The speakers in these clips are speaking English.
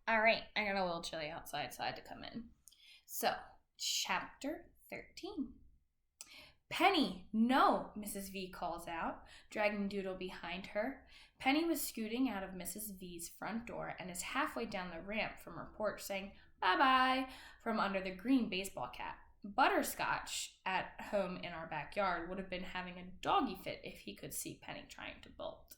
All right, I got a little chilly outside, so I had to come in. So, chapter 13. Penny, no, Mrs. V calls out, dragging Doodle behind her. Penny was scooting out of Mrs. V's front door and is halfway down the ramp from her porch saying, bye bye, from under the green baseball cap. Butterscotch, at home in our backyard, would have been having a doggy fit if he could see Penny trying to bolt.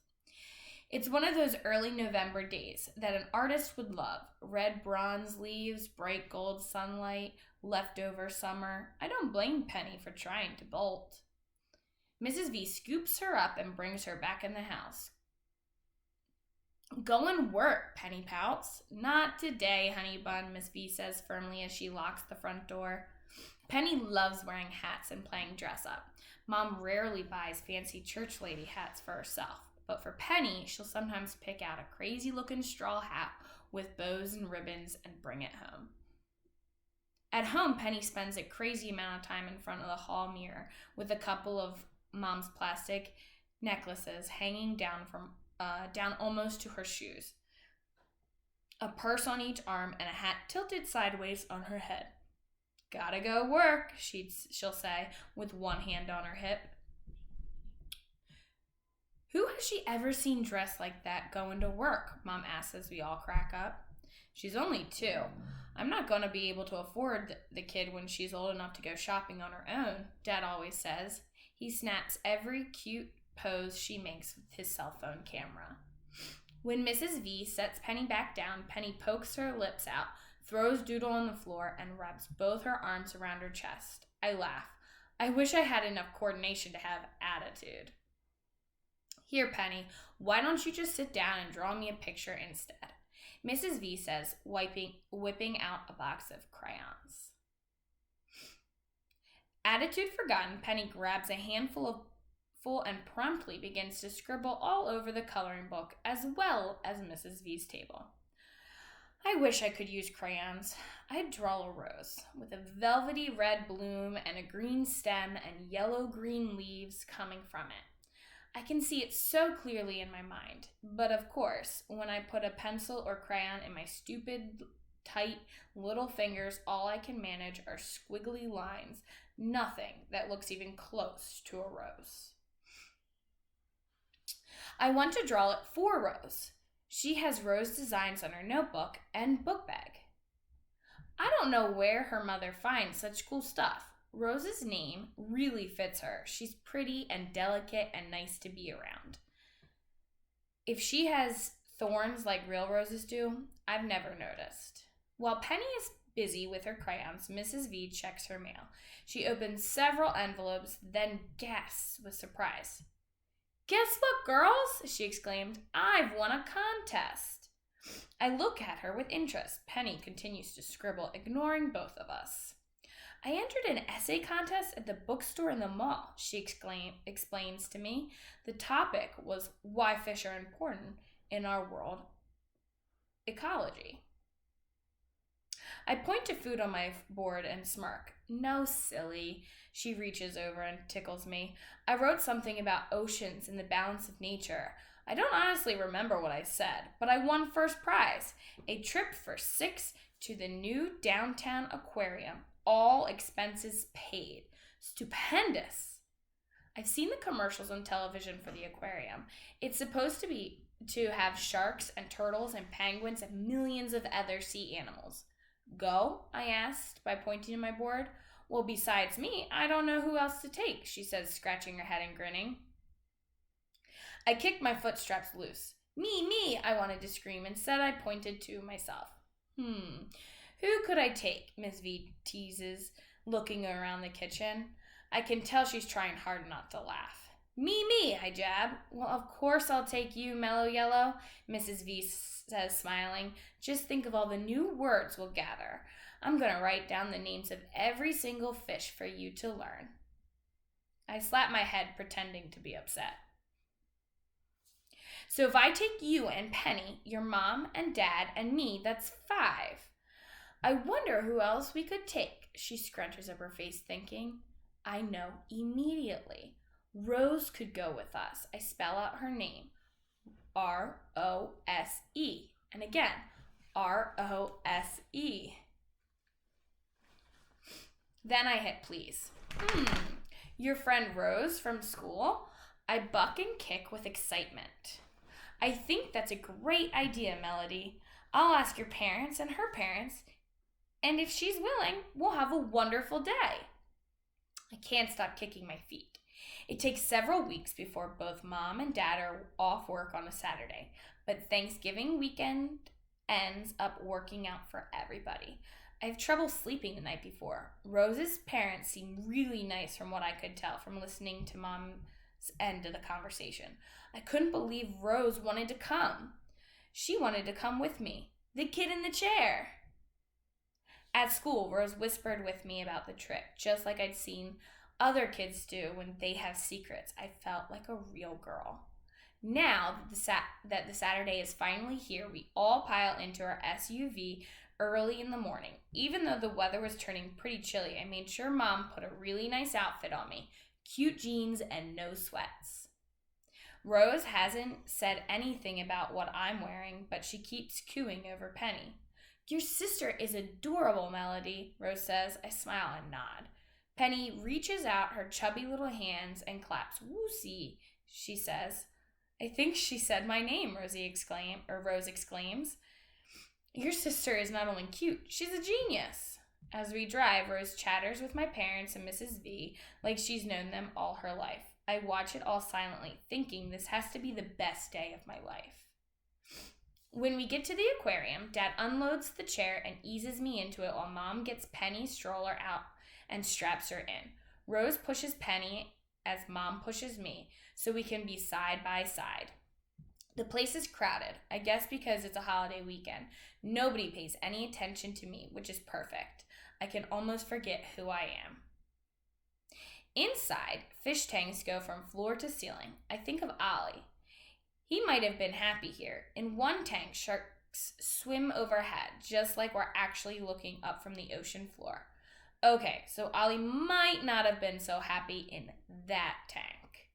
It's one of those early November days that an artist would love. Red bronze leaves, bright gold sunlight, leftover summer. I don't blame Penny for trying to bolt. Mrs. V scoops her up and brings her back in the house. Go and work, Penny pouts. Not today, honey bun, Miss V says firmly as she locks the front door. Penny loves wearing hats and playing dress up. Mom rarely buys fancy church lady hats for herself. But for Penny, she'll sometimes pick out a crazy-looking straw hat with bows and ribbons and bring it home. At home, Penny spends a crazy amount of time in front of the hall mirror with a couple of Mom's plastic necklaces hanging down almost to her shoes, a purse on each arm, and a hat tilted sideways on her head. Gotta go work, she'll say, with one hand on her hip. Who has she ever seen dressed like that going to work? Mom asks as we all crack up. She's only 2. I'm not going to be able to afford the kid when she's old enough to go shopping on her own, Dad always says. He snaps every cute pose she makes with his cell phone camera. When Mrs. V sets Penny back down, Penny pokes her lips out, throws Doodle on the floor, and wraps both her arms around her chest. I laugh. I wish I had enough coordination to have attitude. Here, Penny, why don't you just sit down and draw me a picture instead? Mrs. V says, whipping out a box of crayons. Attitude forgotten, Penny grabs a handful and promptly begins to scribble all over the coloring book as well as Mrs. V's table. I wish I could use crayons. I'd draw a rose with a velvety red bloom and a green stem and yellow-green leaves coming from it. I can see it so clearly in my mind, but of course, when I put a pencil or crayon in my stupid, tight little fingers, all I can manage are squiggly lines, nothing that looks even close to a rose. I want to draw it for Rose. She has rose designs on her notebook and book bag. I don't know where her mother finds such cool stuff. Rose's name really fits her. She's pretty and delicate and nice to be around. If she has thorns like real roses do, I've never noticed. While Penny is busy with her crayons, Mrs. V checks her mail. She opens several envelopes, then gasps with surprise. Guess what, girls? She exclaimed. I've won a contest. I look at her with interest. Penny continues to scribble, ignoring both of us. I entered an essay contest at the bookstore in the mall, she explains to me. The topic was why fish are important in our world, ecology. I point to food on my board and smirk. No, silly. She reaches over and tickles me. I wrote something about oceans and the balance of nature. I don't honestly remember what I said, but I won first prize, a trip for 6 to the new downtown aquarium. All expenses paid. Stupendous. I've seen the commercials on television for the aquarium. It's supposed to have sharks and turtles and penguins and millions of other sea animals. Go? I asked by pointing to my board. Well, besides me, I don't know who else to take, she says, scratching her head and grinning. I kicked my foot straps loose. Me, I wanted to scream. Instead, I pointed to myself. Who could I take? Miss V teases, looking around the kitchen. I can tell she's trying hard not to laugh. Me, I jab. Well, of course I'll take you, Mellow Yellow, Mrs. V says, smiling. Just think of all the new words we'll gather. I'm going to write down the names of every single fish for you to learn. I slap my head, pretending to be upset. So if I take you and Penny, your mom and dad and me, that's 5. I wonder who else we could take, she scrunches up her face, thinking. I know immediately. Rose could go with us. I spell out her name. Rose. And again, ROSE. Then I hit please. Your friend Rose from school? I buck and kick with excitement. I think that's a great idea, Melody. I'll ask your parents and her parents, and if she's willing, we'll have a wonderful day. I can't stop kicking my feet. It takes several weeks before both Mom and Dad are off work on a Saturday, but Thanksgiving weekend ends up working out for everybody. I have trouble sleeping the night before. Rose's parents seem really nice from what I could tell from listening to Mom's end of the conversation. I couldn't believe Rose wanted to come. She wanted to come with me. The kid in the chair. At school, Rose whispered with me about the trip, just like I'd seen other kids do when they have secrets. I felt like a real girl. Now that the Saturday is finally here, we all pile into our SUV early in the morning. Even though the weather was turning pretty chilly, I made sure Mom put a really nice outfit on me. Cute jeans and no sweats. Rose hasn't said anything about what I'm wearing, but she keeps cooing over Penny. Your sister is adorable, Melody, Rose says. I smile and nod. Penny reaches out her chubby little hands and claps. Woosie, she says. I think she said my name, Rose exclaims. Your sister is not only cute, she's a genius. As we drive, Rose chatters with my parents and Mrs. V like she's known them all her life. I watch it all silently, thinking this has to be the best day of my life. When we get to the aquarium, Dad unloads the chair and eases me into it while Mom gets Penny's stroller out and straps her in. Rose pushes Penny as Mom pushes me, so we can be side by side. The place is crowded, I guess because it's a holiday weekend. Nobody pays any attention to me, which is perfect. I can almost forget who I am. Inside, fish tanks go from floor to ceiling. I think of Ollie. He might have been happy here. In one tank, sharks swim overhead, just like we're actually looking up from the ocean floor. Okay, so Ollie might not have been so happy in that tank.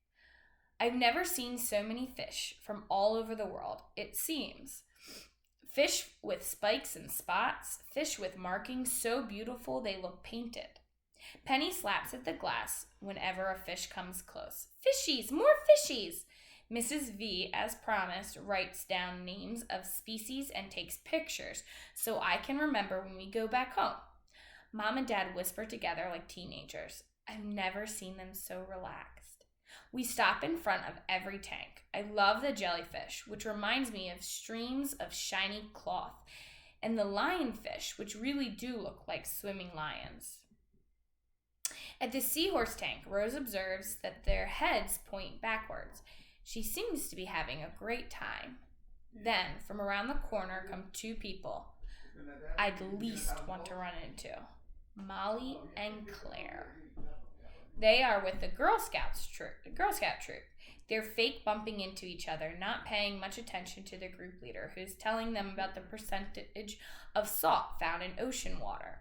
I've never seen so many fish from all over the world, it seems. Fish with spikes and spots, fish with markings so beautiful they look painted. Penny slaps at the glass whenever a fish comes close. Fishies! More fishies! Mrs. V, as promised, writes down names of species and takes pictures so I can remember when we go back home. Mom and Dad whisper together like teenagers. I've never seen them so relaxed. We stop in front of every tank. I love the jellyfish, which reminds me of streams of shiny cloth, and the lionfish, which really do look like swimming lions. At the seahorse tank, Rose observes that their heads point backwards. She seems to be having a great time. Then, from around the corner come two people I'd least want to run into. Molly and Claire. They are with the Girl Scout troop. They're fake bumping into each other, not paying much attention to the group leader, who's telling them about the percentage of salt found in ocean water.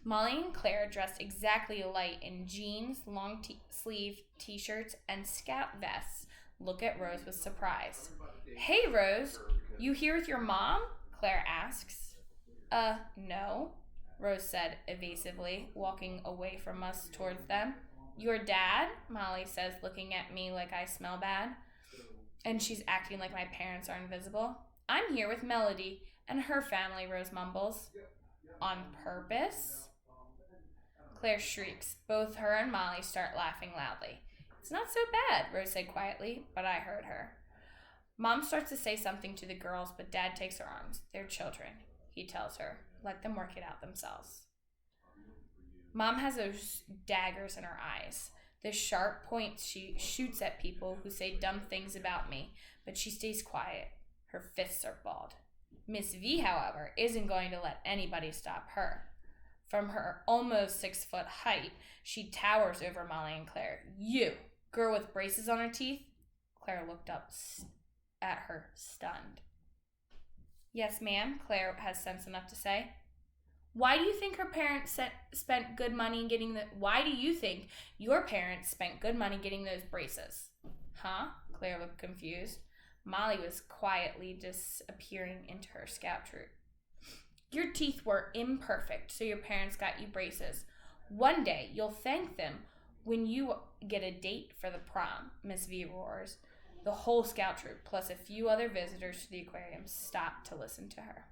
Molly and Claire, dressed exactly alike in jeans, long sleeve t-shirts, and scout vests, look at Rose with surprise. Hey, Rose, you here with your mom? Claire asks. No, Rose said evasively, walking away from us towards them. Your dad? Molly says, looking at me like I smell bad. And she's acting like my parents are invisible. I'm here with Melody and her family, Rose mumbles. On purpose? Claire shrieks. Both her and Molly start laughing loudly. It's not so bad, Rose said quietly, but I heard her. Mom starts to say something to the girls, but Dad takes her arms. They're children, he tells her. Let them work it out themselves. Mom has those daggers in her eyes, the sharp points she shoots at people who say dumb things about me, but she stays quiet. Her fists are balled. Miss V, however, isn't going to let anybody stop her. From her almost 6-foot height, she towers over Molly and Claire. You, girl with braces on her teeth? Claire looked up at her, stunned. Yes, ma'am, Claire has sense enough to say. Why do you think her parents spent good money getting Why do you think your parents spent good money getting those braces? Huh? Claire looked confused. Molly was quietly disappearing into her scout troop. Your teeth were imperfect, so your parents got you braces. One day, you'll thank them when you get a date for the prom, Miss V roars. The whole scout troop, plus a few other visitors to the aquarium, stopped to listen to her.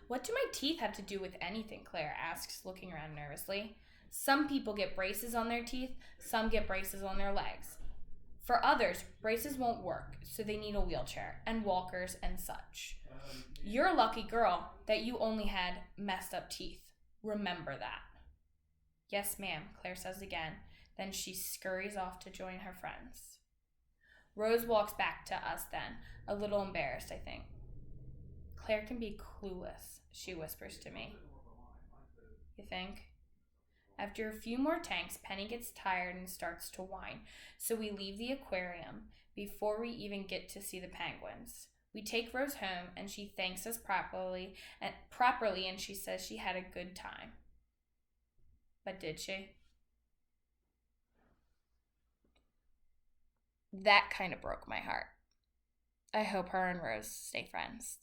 What do my teeth have to do with anything? Claire asks, looking around nervously. Some people get braces on their teeth, some get braces on their legs. For others, braces won't work, so they need a wheelchair and walkers and such. You're a lucky girl that you only had messed up teeth. Remember that. Yes, ma'am, Claire says again. Then she scurries off to join her friends. Rose walks back to us then, a little embarrassed, I think. Claire can be clueless, she whispers to me. You think? After a few more tanks, Penny gets tired and starts to whine, so we leave the aquarium before we even get to see the penguins. We take Rose home, and she thanks us properly, and she says she had a good time. But did she? That kind of broke my heart. I hope her and Rose stay friends.